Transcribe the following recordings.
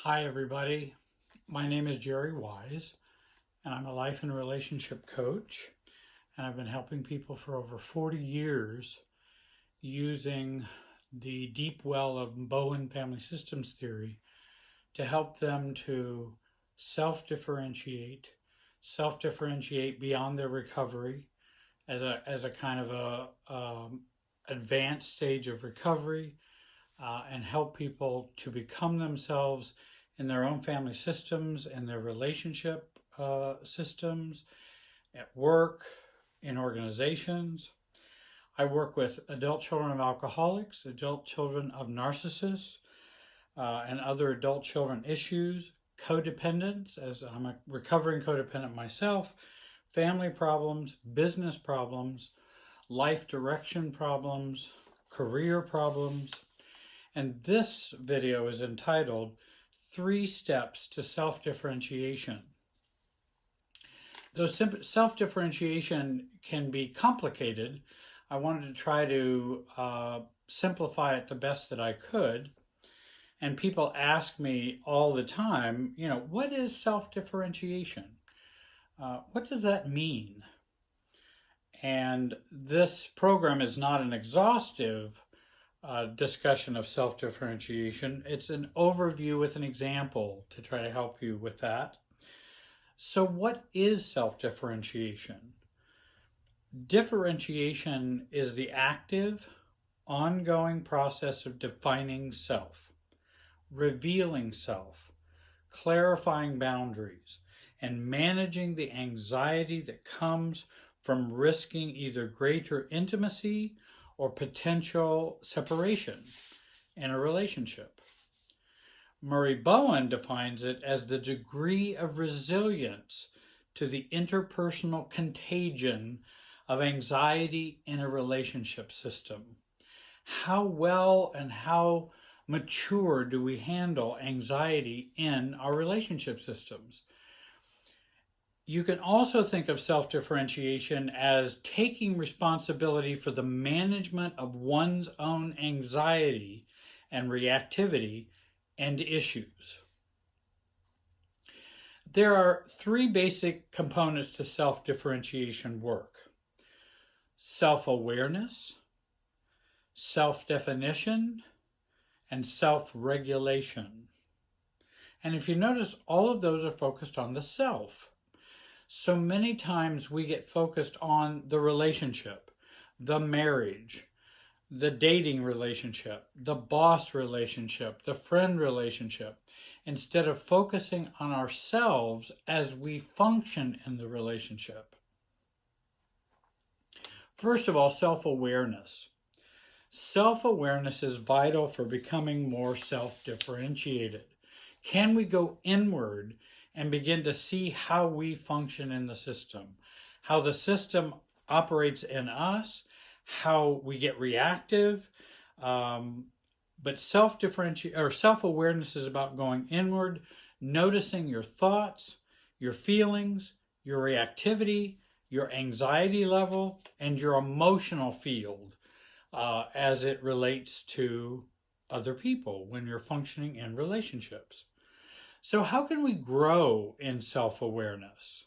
Hi, everybody. My name is Jerry Wise, and I'm a life and relationship coach. And I've been helping people for over 40 years using the deep well of Bowen family systems theory to help them to self-differentiate beyond their recovery as a kind of advanced stage of recovery, and help people to become themselves in their own family systems and their relationship systems, at work, in organizations. I work with adult children of alcoholics, adult children of narcissists, and other adult children issues, codependence, as I'm a recovering codependent myself, family problems, business problems, life direction problems, career problems. And this video is entitled 3 Steps to Self-Differentiation. Though self-differentiation can be complicated, I wanted to try to simplify it the best that I could. And people ask me all the time, what is self-differentiation? What does that mean? And this program is not an exhaustive discussion of self-differentiation. It's an overview with an example to try to help you with that. So what is self-differentiation? Differentiation is the active, ongoing process of defining self, revealing self, clarifying boundaries, and managing the anxiety that comes from risking either greater intimacy or potential separation in a relationship. Murray Bowen defines it as the degree of resilience to the interpersonal contagion of anxiety in a relationship system. How well and how mature do we handle anxiety in our relationship systems? You can also think of self-differentiation as taking responsibility for the management of one's own anxiety and reactivity and issues. There are 3 basic components to self-differentiation work: self-awareness, self-definition, and self-regulation. And if you notice, all of those are focused on the self. So many times we get focused on the relationship, the marriage, the dating relationship, the boss relationship, the friend relationship, instead of focusing on ourselves as we function in the relationship. First of all, self-awareness. Self-awareness is vital for becoming more self-differentiated. Can we go inward and begin to see how we function in the system, how the system operates in us, how we get reactive? But self-awareness is about going inward, noticing your thoughts, your feelings, your reactivity, your anxiety level, and your emotional field as it relates to other people when you're functioning in relationships. So how can we grow in self-awareness?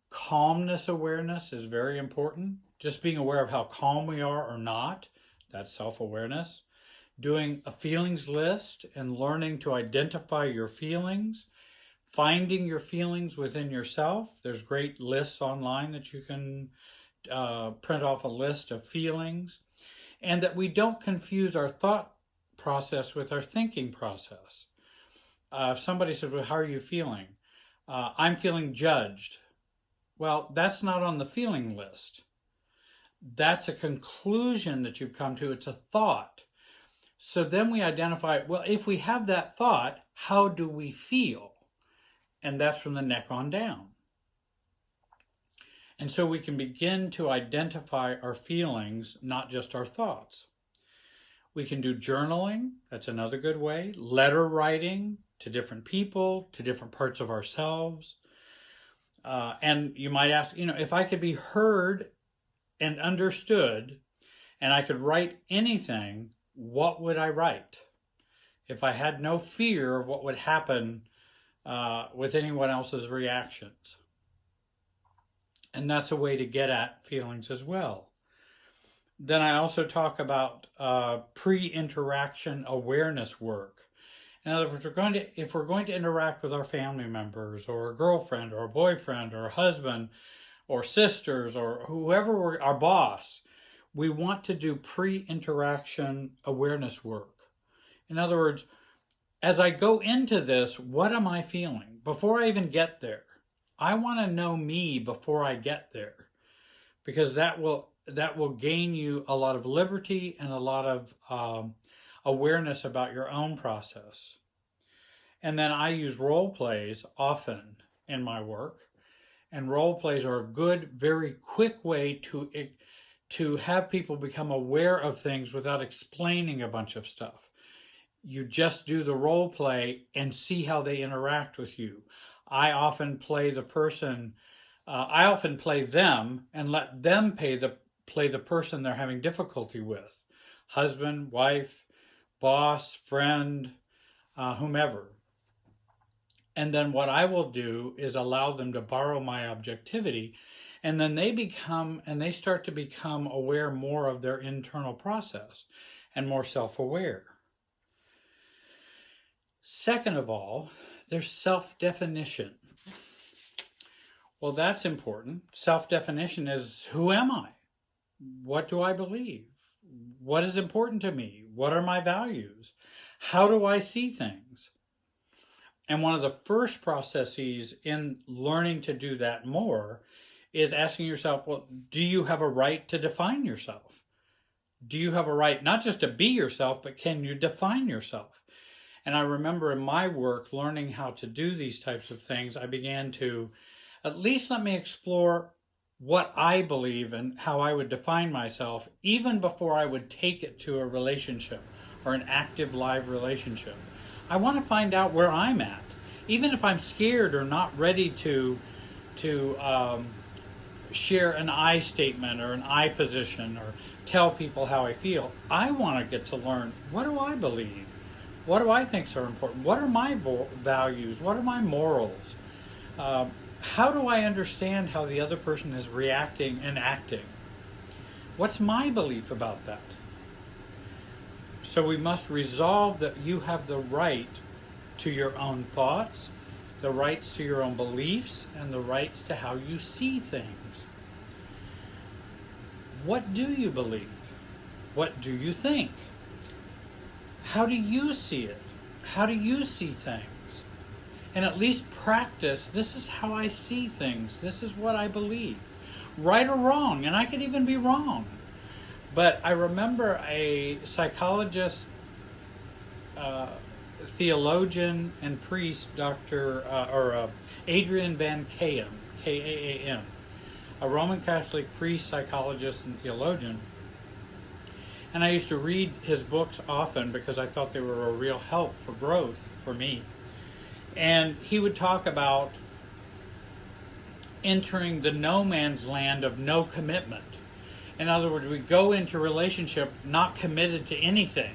Calmness awareness is very important. Just being aware of how calm we are or not, that's self-awareness. Doing a feelings list and learning to identify your feelings. Finding your feelings within yourself. There's great lists online that you can print off a list of feelings. And that we don't confuse our thought process with our thinking process. If somebody says, well, how are you feeling? I'm feeling judged. Well, that's not on the feeling list. That's a conclusion that you've come to. It's a thought. So then we identify, well, if we have that thought, how do we feel? And that's from the neck on down. And so we can begin to identify our feelings, not just our thoughts. We can do journaling. That's another good way. Letter writing to different people, to different parts of ourselves. And you might ask, if I could be heard and understood and I could write anything, what would I write? if I had no fear of what would happen with anyone else's reactions. And that's a way to get at feelings as well. Then I also talk about pre-interaction awareness work. In other words, if we're going to interact with our family members or a girlfriend or a boyfriend or a husband or sisters or whoever our boss, we want to do pre-interaction awareness work. In other words, as I go into this, what am I feeling? Before I even get there, I want to know me before I get there, because that will gain you a lot of liberty and a lot of awareness about your own process. And then I use role plays often in my work, and role plays are a good, very quick way to have people become aware of things without explaining a bunch of stuff. You just do the role play and see how they interact with you. I often play the person, I often play them and let them play the person they're having difficulty with. Husband, wife, boss, friend, whomever. And then what I will do is allow them to borrow my objectivity, and then they start to become aware more of their internal process and more self-aware. Second of all, there's self-definition. Well, that's important. Self-definition is, who am I? What do I believe? What is important to me? What are my values? How do I see things? And one of the first processes in learning to do that more is asking yourself, well, do you have a right to define yourself? Do you have a right not just to be yourself, but can you define yourself? And I remember in my work learning how to do these types of things, I began to at least let me explore what I believe and how I would define myself, even before I would take it to a relationship or an active live relationship. I want to find out where I'm at. Even if I'm scared or not ready to share an I statement or an I position or tell people how I feel, I want to get to learn, what do I believe? What do I think are important? What are my values? What are my morals? How do I understand how the other person is reacting and acting? What's my belief about that? So we must resolve that you have the right to your own thoughts, the rights to your own beliefs, and the rights to how you see things. What do you believe? What do you think? How do you see it? How do you see things? And at least practice, this is how I see things. This is what I believe. Right or wrong, and I could even be wrong. But I remember a psychologist, theologian, and priest, Adrian Van Kaam, Kaam, a Roman Catholic priest, psychologist, and theologian. And I used to read his books often because I thought they were a real help for growth for me. And he would talk about entering the no man's land of no commitment. In other words, we go into a relationship not committed to anything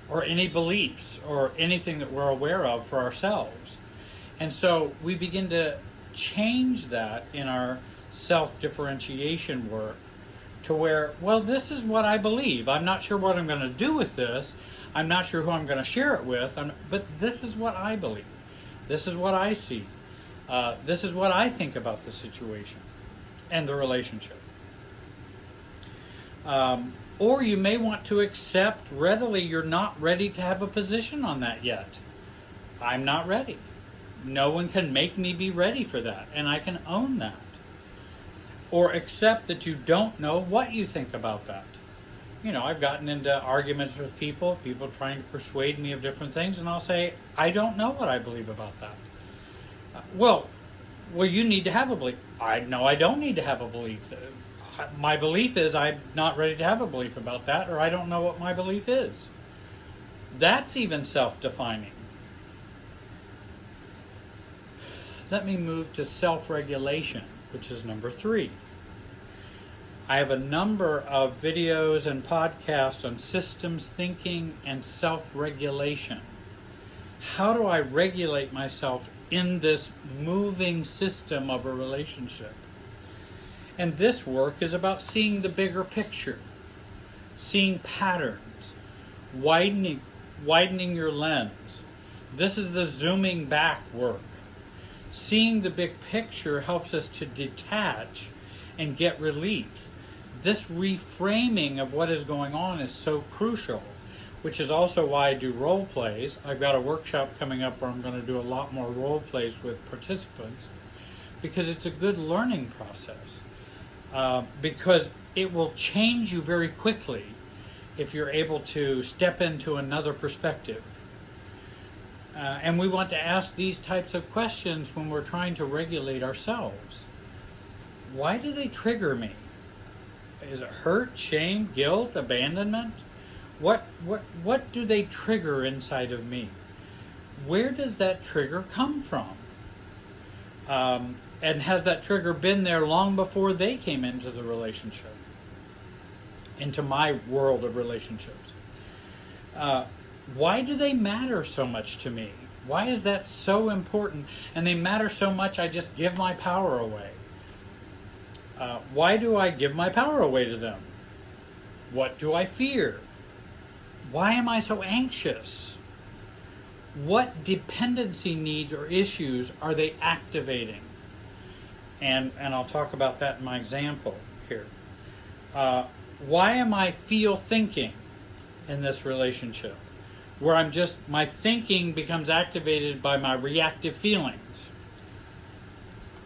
or any beliefs or anything that we're aware of for ourselves. And so we begin to change that in our self-differentiation work to where, well, this is what I believe. I'm not sure what I'm going to do with this. I'm not sure who I'm going to share it with. But this is what I believe. This is what I see. This is what I think about the situation and the relationship. Or you may want to accept readily you're not ready to have a position on that yet. I'm not ready. No one can make me be ready for that, and I can own that. Or accept that you don't know what you think about that. You know, I've gotten into arguments with people trying to persuade me of different things, and I'll say, I don't know what I believe about that. Well, you need to have a belief. I don't need to have a belief. My belief is I'm not ready to have a belief about that, or I don't know what my belief is. That's even self-defining. Let me move to self-regulation, which is number 3. I have a number of videos and podcasts on systems thinking and self-regulation. How do I regulate myself in this moving system of a relationship? And this work is about seeing the bigger picture, seeing patterns, widening your lens. This is the zooming back work. Seeing the big picture helps us to detach and get relief. This reframing of what is going on is so crucial, which is also why I do role plays. I've got a workshop coming up where I'm going to do a lot more role plays with participants, because it's a good learning process. Because it will change you very quickly if you're able to step into another perspective. And we want to ask these types of questions when we're trying to regulate ourselves. Why do they trigger me? Is it hurt, shame, guilt, abandonment? What do they trigger inside of me? Where does that trigger come from? And has that trigger been there long before they came into the relationship? Into my world of relationships? Why do they matter so much to me? Why is that so important? And they matter so much I just give my power away. Why do I give my power away to them? What do I fear? Why am I so anxious? What dependency needs or issues are they activating? And I'll talk about that in my example here. Why am I feel thinking in this relationship? Where my thinking becomes activated by my reactive feelings.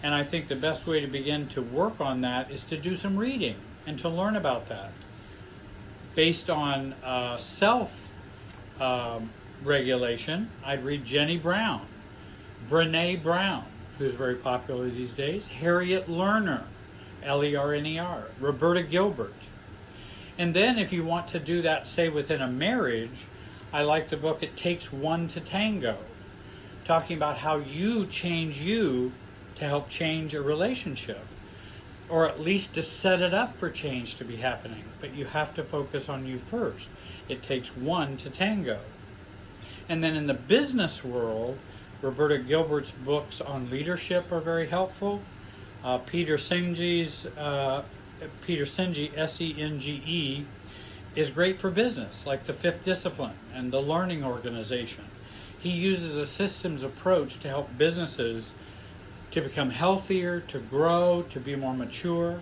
And I think the best way to begin to work on that is to do some reading and to learn about that. Based on self-regulation, I'd read Jenny Brown, Brene Brown, who's very popular these days, Harriet Lerner, Lerner, Roberta Gilbert. And then if you want to do that, say, within a marriage, I like the book It Takes One to Tango, talking about how you change you to help change a relationship, or at least to set it up for change to be happening. But you have to focus on you first. It takes one to tango. And then in the business world, Roberta Gilbert's books on leadership are very helpful. Peter Senge, S-E-N-G-E, is great for business, like the Fifth Discipline and the Learning Organization. He uses a systems approach to help businesses to become healthier, to grow, to be more mature.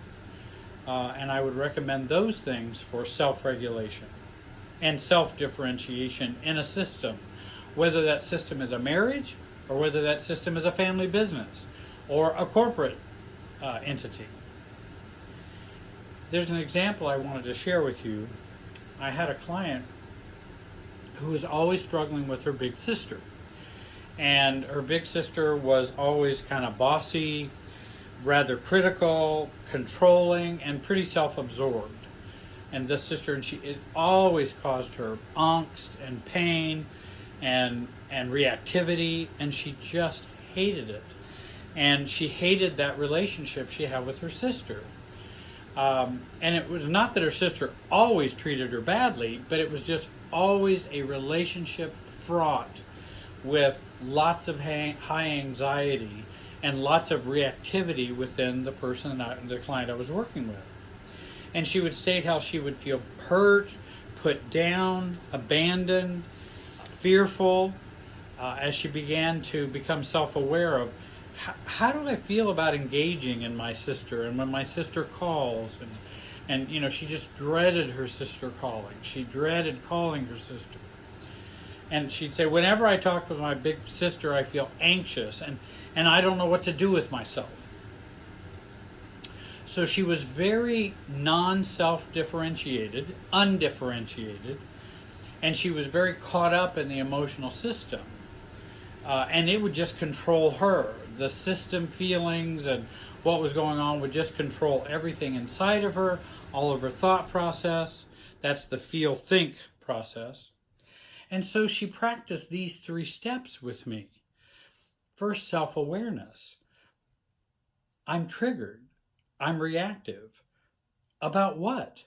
And I would recommend those things for self-regulation and self-differentiation in a system, whether that system is a marriage or whether that system is a family business or a corporate entity. There's an example I wanted to share with you. I had a client who was always struggling with her big sister. And her big sister was always kind of bossy, rather critical, controlling, and pretty self-absorbed. And this sister, it always caused her angst and pain and reactivity, and she just hated it. And she hated that relationship she had with her sister. And it was not that her sister always treated her badly, but it was just always a relationship fraught with lots of high anxiety and lots of reactivity within the the client I was working with. And she would state how she would feel hurt, put down, abandoned, fearful, as she began to become self-aware of how do I feel about engaging in my sister, and when my sister calls, and she just dreaded her sister calling. She dreaded calling her sister. And she'd say, whenever I talk with my big sister, I feel anxious, and I don't know what to do with myself. So she was very non-self-differentiated, undifferentiated, and she was very caught up in the emotional system. And it would just control her. The system feelings and what was going on would just control everything inside of her, all of her thought process. That's the feel-think process. And so she practiced these 3 steps with me. First, self-awareness. I'm triggered. I'm reactive. About what?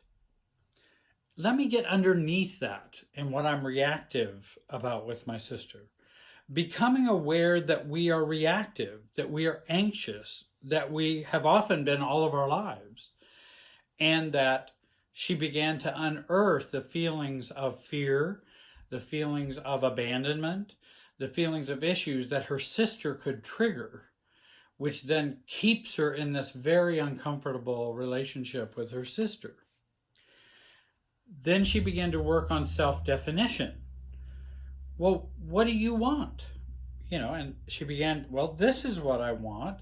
Let me get underneath that and what I'm reactive about with my sister. Becoming aware that we are reactive, that we are anxious, that we have often been all of our lives, and that she began to unearth the feelings of fear, the feelings of abandonment, the feelings of issues that her sister could trigger, which then keeps her in this very uncomfortable relationship with her sister. Then she began to work on self-definition. Well, what do you want? And she began, well, this is what I want.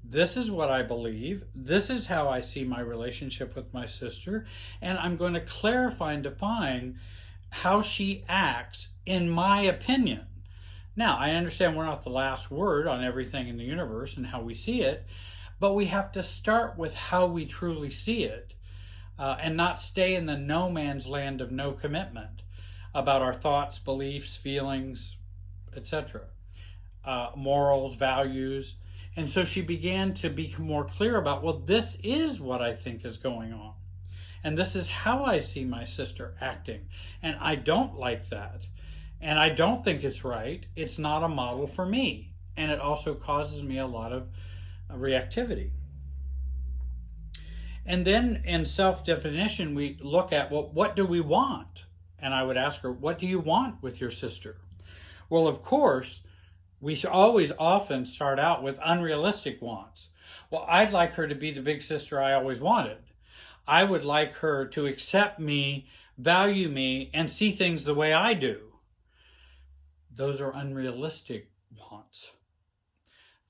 This is what I believe. This is how I see my relationship with my sister. And I'm going to clarify and define how she acts in my opinion. Now, I understand we're not the last word on everything in the universe and how we see it, but we have to start with how we truly see it, and not stay in the no man's land of no commitment about our thoughts, beliefs, feelings, etc., morals, values. And so she began to become more clear about, well, this is what I think is going on. And this is how I see my sister acting. And I don't like that. And I don't think it's right. It's not a model for me. And it also causes me a lot of reactivity. And then in self-definition, we look at, well, what do we want? And I would ask her, what do you want with your sister? Well, of course, we always often start out with unrealistic wants. Well, I'd like her to be the big sister I always wanted. I would like her to accept me, value me, and see things the way I do. Those are unrealistic wants.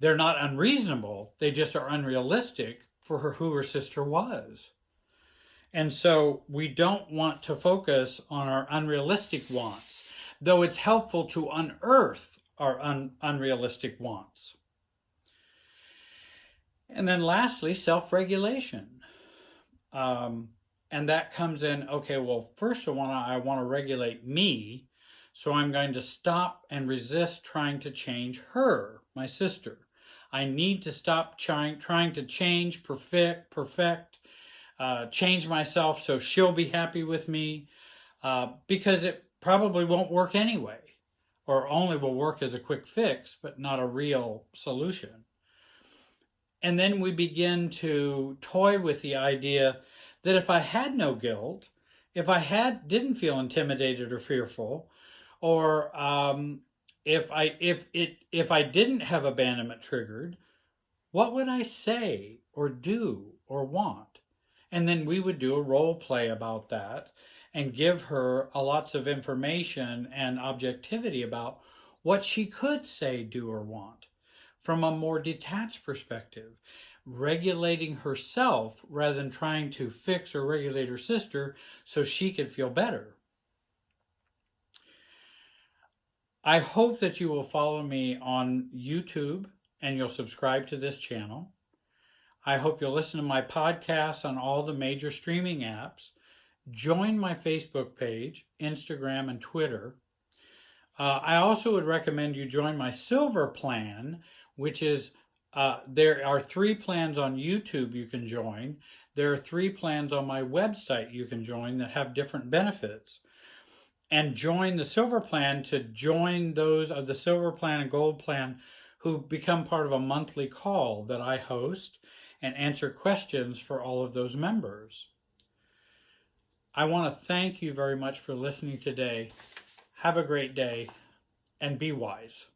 They're not unreasonable. They just are unrealistic for who her sister was. And so we don't want to focus on our unrealistic wants, though it's helpful to unearth our unrealistic wants. And then lastly, self-regulation. And that comes in, okay, well, first I want to regulate me, so I'm going to stop and resist trying to change her, my sister. I need to stop trying to change, perfect, change myself so she'll be happy with me, because it probably won't work anyway, or only will work as a quick fix, but not a real solution. And then we begin to toy with the idea that if I had no guilt, if I didn't feel intimidated or fearful, or if I didn't have abandonment triggered, what would I say or do or want? And then we would do a role play about that and give her lots of information and objectivity about what she could say, do, or want from a more detached perspective, regulating herself rather than trying to fix or regulate her sister so she could feel better. I hope that you will follow me on YouTube and you'll subscribe to this channel. I hope you'll listen to my podcasts on all the major streaming apps. Join my Facebook page, Instagram, and Twitter. I also would recommend you join my Silver plan, which is, there are 3 plans on YouTube you can join. There are 3 plans on my website you can join that have different benefits. And join the Silver plan to join those of the Silver plan and Gold plan who become part of a monthly call that I host and answer questions for all of those members. I want to thank you very much for listening today. Have a great day and be wise.